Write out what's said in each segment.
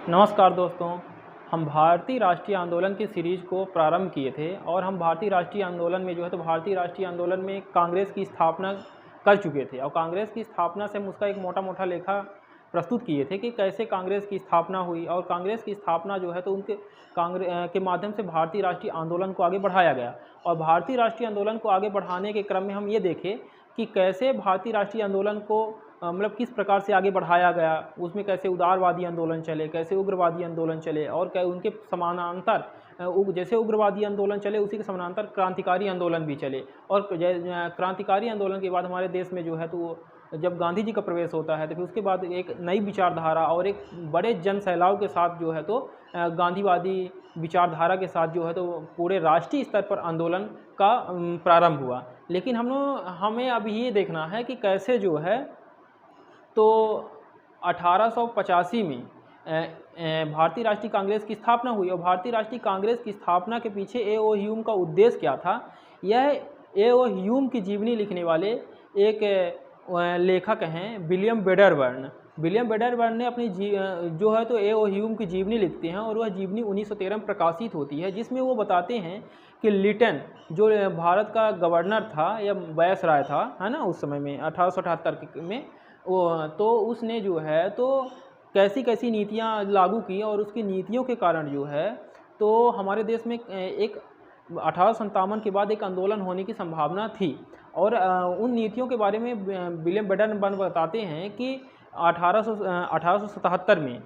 नमस्कार दोस्तों। हम भारतीय राष्ट्रीय आंदोलन की सीरीज़ को प्रारंभ किए थे और हम भारतीय राष्ट्रीय आंदोलन में भारतीय राष्ट्रीय आंदोलन में कांग्रेस की स्थापना कर चुके थे और कांग्रेस की स्थापना से हम उसका एक मोटा लेखा प्रस्तुत किए थे कि कैसे कांग्रेस की स्थापना हुई और कांग्रेस की स्थापना उनके कांग्रेस के माध्यम से भारतीय राष्ट्रीय आंदोलन को आगे बढ़ाया गया। और भारतीय राष्ट्रीय आंदोलन को आगे बढ़ाने के क्रम में हम ये देखें कि कैसे भारतीय राष्ट्रीय आंदोलन को मतलब किस प्रकार से आगे बढ़ाया गया, उसमें कैसे उदारवादी आंदोलन चले, कैसे उग्रवादी आंदोलन चले और क्या उनके समानांतर जैसे उग्रवादी आंदोलन चले उसी के समानांतर क्रांतिकारी आंदोलन भी चले। और क्रांतिकारी आंदोलन के बाद हमारे देश में जब गांधी जी का प्रवेश होता है तो फिर उसके बाद एक नई विचारधारा और एक बड़े जन सैलाव के साथ गांधीवादी विचारधारा के साथ पूरे राष्ट्रीय स्तर पर आंदोलन का प्रारंभ हुआ। लेकिन हमें अब ये देखना है कि कैसे तो 1885 में भारतीय राष्ट्रीय कांग्रेस की स्थापना हुई और भारतीय राष्ट्रीय कांग्रेस की स्थापना के पीछे ए.ओ. ह्यूम का उद्देश्य क्या था। यह ए.ओ. ह्यूम की जीवनी लिखने वाले एक लेखक हैं विलियम वेडरबर्न। विलियम वेडरबर्न ने अपनी ए.ओ. ह्यूम की जीवनी लिखते हैं और वह जीवनी 1913 में प्रकाशित होती है, जिसमें वो बताते हैं कि लिटन जो भारत का गवर्नर था या वायसराय था, है ना, उस समय में 1878 में तो उसने कैसी कैसी नीतियाँ लागू की और उसकी नीतियों के कारण तो हमारे देश में एक 1857 के बाद एक आंदोलन होने की संभावना थी। और उन नीतियों के बारे में विलियम वेडरबर्न बताते हैं कि 1877 में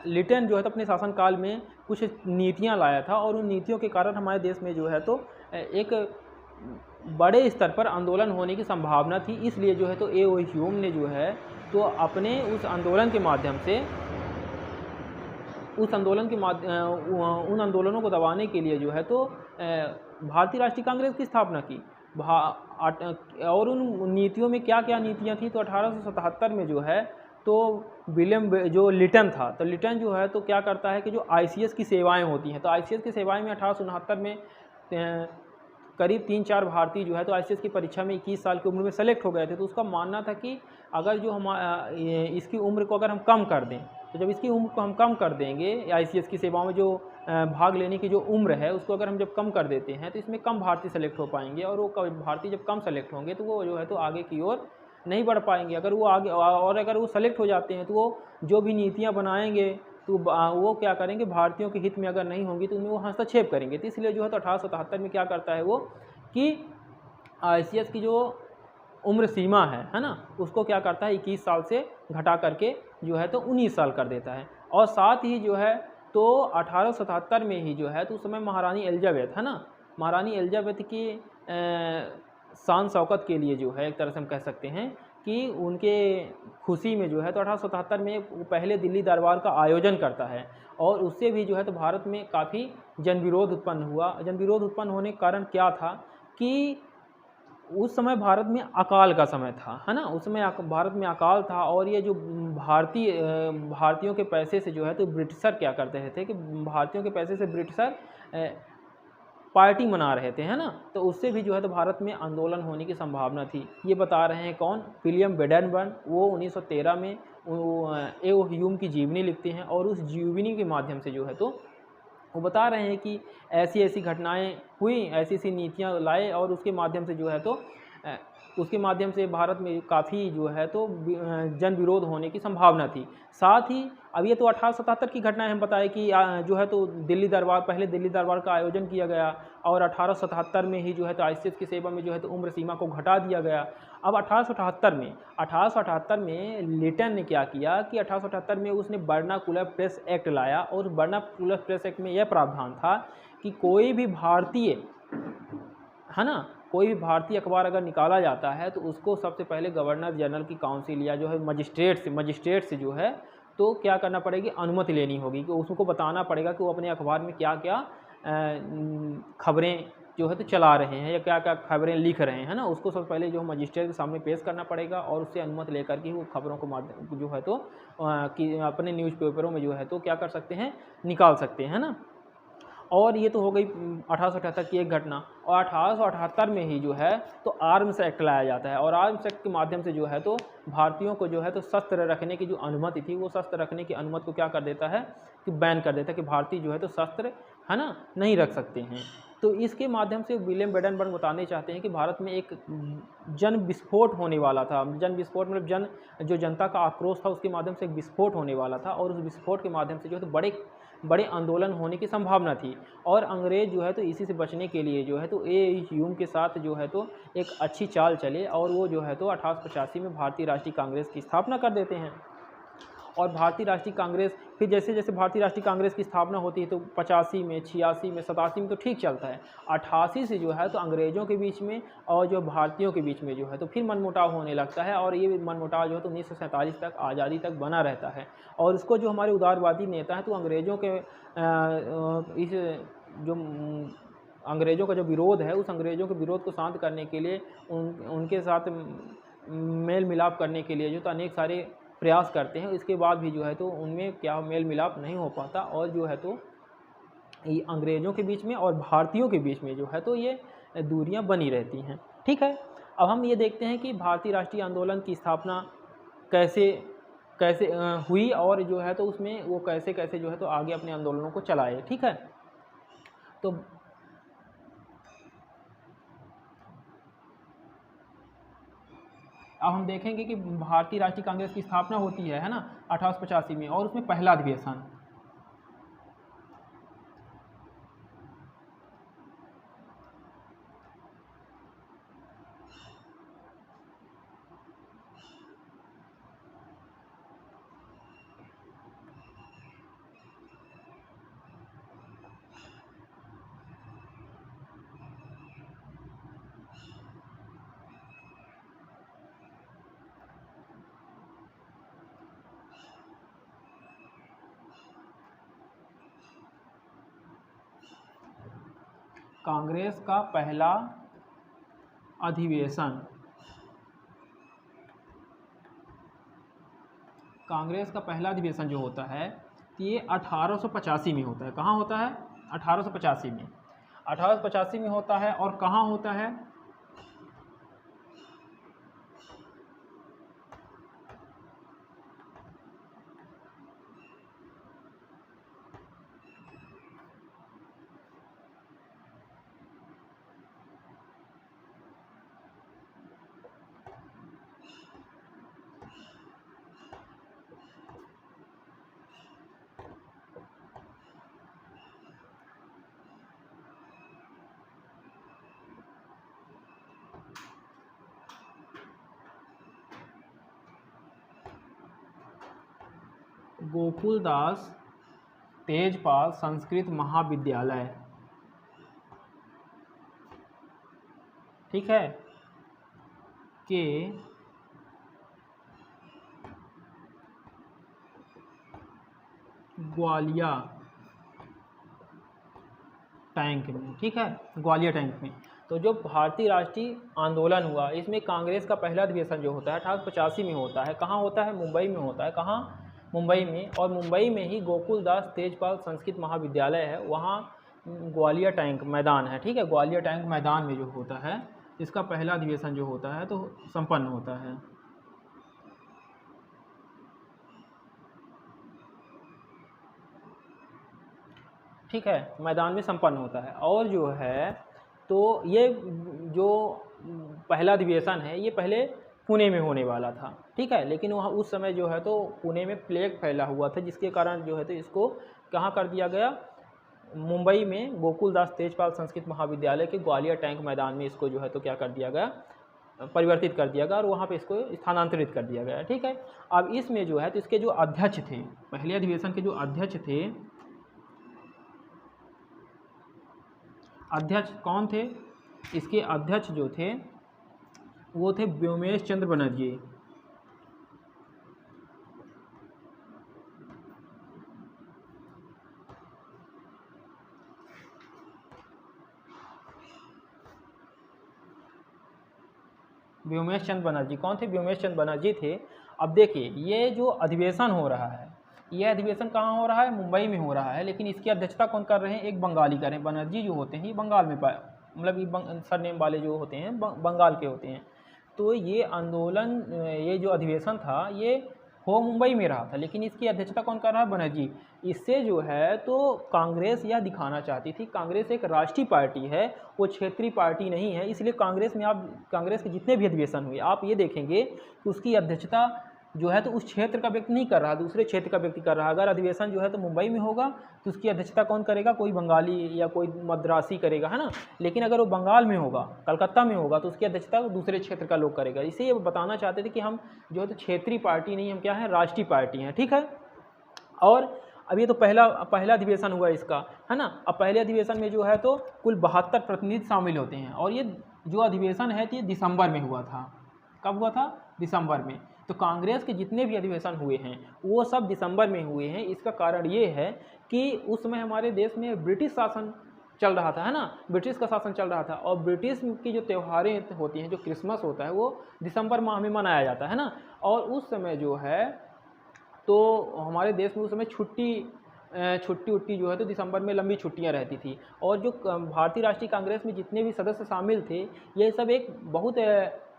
लिटन अपने शासनकाल में कुछ नीतियां लाया था और उन नीतियों के कारण हमारे देश में एक बड़े स्तर पर आंदोलन होने की संभावना थी। इसलिए ए.ओ. ह्यूम ने अपने उस आंदोलन के माध्यम से उन आंदोलनों को दबाने के लिए भारतीय राष्ट्रीय कांग्रेस की स्थापना की। और उन नीतियों में क्या क्या नीतियां थी तो 1877 में लिटन था तो लिटन क्या करता है कि जो आईसीएस की सेवाएं होती हैं तो आईसीएस की सेवाएं में 1869 में करीब 3-4 भारतीय तो आईसीएस की परीक्षा में 21 साल की उम्र में सेलेक्ट हो गए थे। तो उसका मानना था कि अगर इसकी उम्र को अगर हम कम कर दें तो जब इसकी उम्र को हम कम कर देंगे आईसीएस की सेवाओं में जो भाग लेने की जो उम्र है उसको अगर हम जब कम कर देते हैं तो इसमें कम भारतीय सेलेक्ट हो पाएंगे और वो भारतीय जब कम सेलेक्ट होंगे तो वो तो आगे की ओर नहीं बढ़ पाएंगे। अगर वो आगे और अगर वो सेलेक्ट हो जाते हैं तो वो जो भी नीतियाँ बनाएंगे तो वो क्या करेंगे, भारतीयों के हित में अगर नहीं होंगी तो उनमें वो हस्तक्षेप करेंगे। तो इसलिए 1877 में क्या करता है वो कि आईसीएस की जो उम्र सीमा है ना, उसको क्या करता है 21 साल से घटा करके 19 साल कर देता है। और साथ ही तो 1877 में ही तो उस समय महारानी एलिजाबेथ है ना, महारानी एलिजाबेथ की शान शौकत के लिए एक तरह से हम कह सकते हैं कि उनके खुशी में तो 1877 में वो पहले दिल्ली दरबार का आयोजन करता है और उससे भी तो भारत में काफ़ी जनविरोध उत्पन्न हुआ। जनविरोध उत्पन्न होने के कारण क्या था कि उस समय भारत में अकाल का समय था, है ना, उस समय भारत में अकाल था और ये जो भारतीयों के पैसे से तो ब्रिटिशर क्या करते थे कि भारतीयों के पैसे से ब्रिटिशर पार्टी मना रहे थे, है ना, तो उससे भी तो भारत में आंदोलन होने की संभावना थी। ये बता रहे हैं कौन, विलियम वेडरबर्न। वो 1913 में ए.ओ. ह्यूम की जीवनी लिखते हैं और उस जीवनी के माध्यम से तो वो बता रहे हैं कि ऐसी ऐसी घटनाएं हुई, ऐसी ऐसी नीतियां लाए और उसके माध्यम से उसके माध्यम से भारत में काफ़ी जन विरोध होने की संभावना थी। साथ ही अब ये तो 1877 की घटनाएं हम बताए कि तो दिल्ली दरबार, पहले दिल्ली दरबार का आयोजन किया गया और 1877 में ही आईसीएस की सेवा में उम्र सीमा को घटा दिया गया। अब 1878 में लिटन ने क्या किया कि 1878 में उसने वर्नाकुलर प्रेस एक्ट लाया और वर्नाकुलर प्रेस एक्ट में यह प्रावधान था कि कोई भी भारतीय, है ना, कोई भी भारतीय अखबार अगर निकाला जाता है तो उसको सबसे पहले गवर्नर जनरल की काउंसिल या मजिस्ट्रेट से तो क्या करना पड़ेगी, अनुमति लेनी होगी कि उसको बताना पड़ेगा कि वो अपने अखबार में क्या क्या खबरें तो चला रहे हैं या क्या क्या खबरें लिख रहे हैं, है ना, उसको सबसे पहले मजिस्ट्रेट के सामने पेश करना पड़ेगा और उससे अनुमति लेकर के वो खबरों को कि अपने न्यूज़पेपरों में तो क्या कर सकते हैं, निकाल सकते हैं, है ना। और ये तो हो गई 1878 की एक घटना। और 1878 में ही जो है तो आर्म्स एक्ट लाया जाता है, और आर्म्स एक्ट के माध्यम से जो है तो भारतीयों को जो है तो शस्त्र रखने की जो अनुमति थी, वो शस्त्र रखने की अनुमति को क्या कर देता है कि बैन कर देता है, कि भारतीय जो है तो शस्त्र है ना नहीं रख सकते हैं। तो इसके माध्यम से विलियम बेडनबर्ग बताने चाहते हैं कि भारत में एक जन विस्फोट होने वाला था। जन विस्फोट मतलब जो जनता का आक्रोश था उसके माध्यम से एक विस्फोट होने वाला था, और उस विस्फोट के माध्यम से जो है तो बड़े आंदोलन होने की संभावना थी। और अंग्रेज़ जो है तो इसी से बचने के लिए जो है तो ह्यूम के साथ जो है तो एक अच्छी चाल चले, और वो जो है तो 1885 में भारतीय राष्ट्रीय कांग्रेस की स्थापना कर देते हैं। और भारतीय राष्ट्रीय कांग्रेस फिर जैसे जैसे भारतीय राष्ट्रीय कांग्रेस की स्थापना होती है तो 85 में, 86 में, 87 में तो ठीक चलता है। 88 से जो है तो अंग्रेज़ों के बीच में और जो भारतीयों के बीच में जो है तो फिर मनमुटाव होने लगता है, और ये मनमुटाव जो है तो 1947 तक, आज़ादी तक बना रहता है। और उसको जो हमारे उदारवादी नेता हैं तो अंग्रेज़ों के इस जो अंग्रेज़ों का जो विरोध है, उस अंग्रेज़ों के विरोध को शांत करने के लिए उनके साथ मेल मिलाप करने के लिए जो तो अनेक सारे प्रयास करते हैं। इसके बाद भी जो है तो उनमें क्या मेल मिलाप नहीं हो पाता, और जो है तो ये अंग्रेज़ों के बीच में और भारतीयों के बीच में जो है तो ये दूरियां बनी रहती हैं। ठीक है, अब हम ये देखते हैं कि भारतीय राष्ट्रीय आंदोलन की स्थापना कैसे कैसे हुई, और जो है तो उसमें वो कैसे कैसे जो है तो आगे अपने आंदोलनों को चलाए। ठीक है, तो अब हम देखेंगे कि भारतीय राष्ट्रीय कांग्रेस की स्थापना होती है ना 1885 में, और उसमें पहला अधिवेशन कांग्रेस का पहला अधिवेशन, कांग्रेस का पहला अधिवेशन जो होता है ये 1885 में होता है। कहाँ होता है? 1885 में। 1885 में होता है, और कहाँ होता है? गोकुलदास तेजपाल संस्कृत महाविद्यालय। ठीक है, के ग्वालिया टैंक में। ठीक है, ग्वालियर टैंक में। तो जो भारतीय राष्ट्रीय आंदोलन हुआ, इसमें कांग्रेस का पहला अधिवेशन जो होता है 1885 में होता है। कहाँ होता है? मुंबई में होता है। कहाँ? मुंबई में। और मुंबई में ही गोकुलदास तेजपाल संस्कृत महाविद्यालय है, वहाँ ग्वालियर टैंक मैदान है। ठीक है, ग्वालियर टैंक मैदान में जो होता है इसका पहला अधिवेशन जो होता है तो संपन्न होता है। ठीक है, मैदान में संपन्न होता है। और जो है तो ये जो पहला अधिवेशन है ये पहले पुणे में होने वाला था। ठीक है, लेकिन वहाँ उस समय जो है तो पुणे में प्लेग फैला हुआ था, जिसके कारण जो है तो इसको कहाँ कर दिया गया? मुंबई में गोकुलदास तेजपाल संस्कृत महाविद्यालय के ग्वालियर टैंक मैदान में इसको जो है तो क्या कर दिया गया? परिवर्तित कर दिया गया, और वहाँ पे इसको स्थानांतरित कर दिया गया। ठीक है, अब इसमें जो है तो इसके जो अध्यक्ष थे, पहले अधिवेशन के जो अध्यक्ष थे, अध्यक्ष कौन थे? इसके अध्यक्ष जो थे वो थे व्योमेश चंद्र बनर्जी। व्योमेश चंद्र बनर्जी कौन थे? व्योमेश चंद्र बनर्जी थे। अब देखिए, ये जो अधिवेशन हो रहा है यह अधिवेशन कहाँ हो रहा है? मुंबई में हो रहा है, लेकिन इसकी अध्यक्षता कौन कर रहे हैं? एक बंगाली कर रहे हैं। बनर्जी जो होते हैं ये बंगाल में मतलब ये सरनेम वाले जो होते हैं बंगाल के होते हैं। तो ये आंदोलन, ये जो अधिवेशन था ये हो मुंबई में रहा था, लेकिन इसकी अध्यक्षता कौन कर रहा है? बनर्जी। इससे जो है तो कांग्रेस यह दिखाना चाहती थी, कांग्रेस एक राष्ट्रीय पार्टी है, वो क्षेत्रीय पार्टी नहीं है। इसलिए कांग्रेस में आप कांग्रेस के जितने भी अधिवेशन हुए आप ये देखेंगे कि उसकी अध्यक्षता जो है तो उस क्षेत्र का व्यक्ति नहीं कर रहा, दूसरे क्षेत्र का व्यक्ति कर रहा है। अगर अधिवेशन जो है तो मुंबई में होगा तो उसकी अध्यक्षता कौन करेगा? कोई बंगाली या कोई मद्रासी करेगा, है ना। लेकिन अगर वो बंगाल में होगा, कलकत्ता में होगा, तो उसकी अध्यक्षता दूसरे क्षेत्र का लोग करेगा। इसे ये बताना चाहते थे कि हम जो है तो क्षेत्रीय पार्टी नहीं, हम क्या है? राष्ट्रीय पार्टी हैं, ठीक है। और अब ये तो पहला अधिवेशन हुआ इसका, है ना। अब पहले अधिवेशन में जो है तो कुल 72 प्रतिनिधि शामिल होते हैं, और ये जो अधिवेशन है ये दिसंबर में हुआ था। कब हुआ था? दिसंबर में। तो कांग्रेस के जितने भी अधिवेशन हुए हैं वो सब दिसंबर में हुए हैं। इसका कारण ये है कि उस समय हमारे देश में ब्रिटिश शासन चल रहा था, है ना, ब्रिटिश का शासन चल रहा था, और ब्रिटिश की जो त्योहारें होती हैं, जो क्रिसमस होता है वो दिसंबर माह में मनाया जाता है ना। और उस समय जो है तो हमारे देश में उस समय छुट्टी उट्टी जो है तो दिसंबर में लंबी छुट्टियां रहती थी। और जो भारतीय राष्ट्रीय कांग्रेस में जितने भी सदस्य शामिल थे ये सब एक बहुत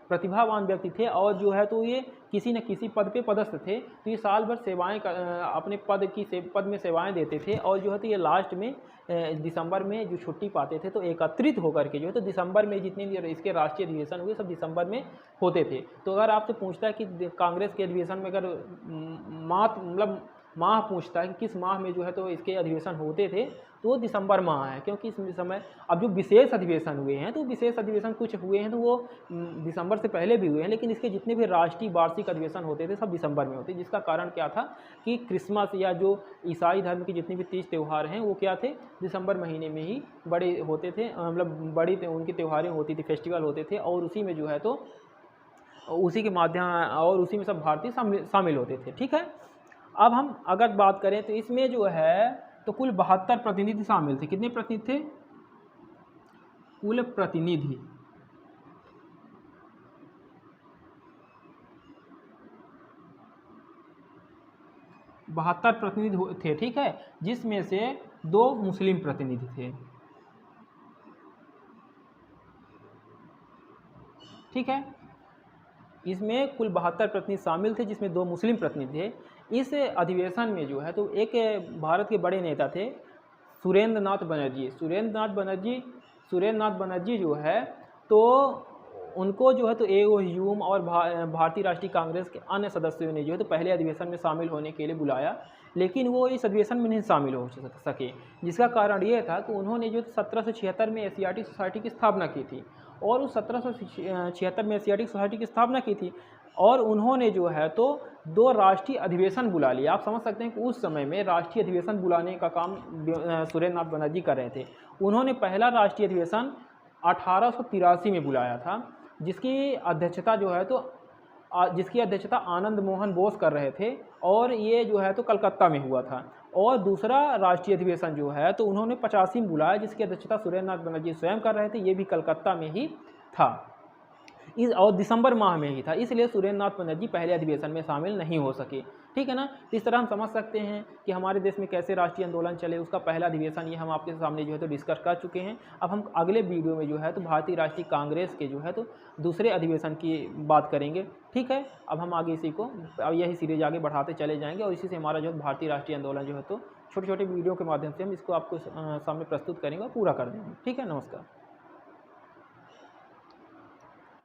प्रतिभावान व्यक्ति थे, और जो है तो ये किसी न किसी पद पे पदस्थ थे। तो ये साल भर सेवाएं अपने पद में सेवाएं देते थे, और जो है तो ये लास्ट में दिसंबर में जो छुट्टी पाते थे तो एकत्रित होकर के जो है तो दिसंबर में जितने भी इसके राष्ट्रीय अधिवेशन हुए सब दिसंबर में होते थे। तो अगर आपसे पूछता है कि कांग्रेस के अधिवेशन में अगर माह पूछता है कि किस माह में जो है तो इसके अधिवेशन होते थे, तो वो दिसंबर माह है, क्योंकि इस समय अब जो विशेष अधिवेशन हुए हैं तो विशेष अधिवेशन कुछ हुए हैं तो वो दिसंबर से पहले भी हुए हैं, लेकिन इसके जितने भी राष्ट्रीय वार्षिक अधिवेशन होते थे सब दिसंबर में होते। जिसका कारण क्या था कि क्रिसमस या जो ईसाई धर्म के जितने भी तीज त्यौहार हैं वो क्या थे? दिसंबर महीने में ही बड़े होते थे, मतलब बड़ी उनकी त्योहारें होती थी, फेस्टिवल होते थे, और उसी में जो है तो उसी के माध्यम और उसी में सब भारतीय शामिल होते थे, ठीक है। अब हम अगर बात करें तो इसमें जो है तो कुल 72 प्रतिनिधि शामिल थे। कितने प्रतिनिधि थे? कुल प्रतिनिधि 72 प्रतिनिधि थे, ठीक है, जिसमें से 2 मुस्लिम प्रतिनिधि थे, ठीक है। इसमें कुल 72 प्रतिनिधि शामिल थे जिसमें 2 मुस्लिम प्रतिनिधि थे। इस अधिवेशन में जो है तो एक भारत के बड़े नेता थे सुरेंद्र नाथ बनर्जी जो है तो उनको जो है तो एओह्यूम और भारतीय राष्ट्रीय कांग्रेस के अन्य सदस्यों ने जो है तो पहले अधिवेशन में शामिल होने के लिए बुलाया, लेकिन वो इस अधिवेशन में नहीं शामिल हो सके। जिसका कारण ये था कि उन्होंने जो 1776 में एशियाटिक सोसाइटी की स्थापना की थी, और उस 1776 में एशियाटिक सोसाइटी की स्थापना की थी, और उन्होंने जो है तो 2 राष्ट्रीय अधिवेशन बुला लिए। आप समझ सकते हैं कि उस समय में राष्ट्रीय अधिवेशन बुलाने का काम सुरेंद्र नाथ बनर्जी कर रहे थे। उन्होंने पहला राष्ट्रीय अधिवेशन 1883 में बुलाया था, जिसकी अध्यक्षता आनंद मोहन बोस कर रहे थे, और ये जो है तो कलकत्ता में हुआ था। और दूसरा राष्ट्रीय अधिवेशन जो है तो उन्होंने 85 में बुलाया, जिसकी अध्यक्षता सुरेंद्र नाथ बनर्जी स्वयं कर रहे थे, ये भी कलकत्ता में ही था और दिसंबर माह में ही था। इसलिए सुरेंद्र नाथ बनर्जी पहले अधिवेशन में शामिल नहीं हो सके, ठीक है ना। इस तरह हम समझ सकते हैं कि हमारे देश में कैसे राष्ट्रीय आंदोलन चले, उसका पहला अधिवेशन ये हम आपके सामने जो है तो डिस्कस कर चुके हैं। अब हम अगले वीडियो में जो है तो भारतीय राष्ट्रीय कांग्रेस के जो है तो दूसरे अधिवेशन की बात करेंगे, ठीक है। अब हम आगे यही सीरीज आगे बढ़ाते चले जाएंगे, और इसी से हमारा जो भारतीय राष्ट्रीय आंदोलन जो है तो छोटे छोटे वीडियो के माध्यम से हम इसको आपको सामने प्रस्तुत करेंगे और पूरा कर देंगे, ठीक है। नमस्कार।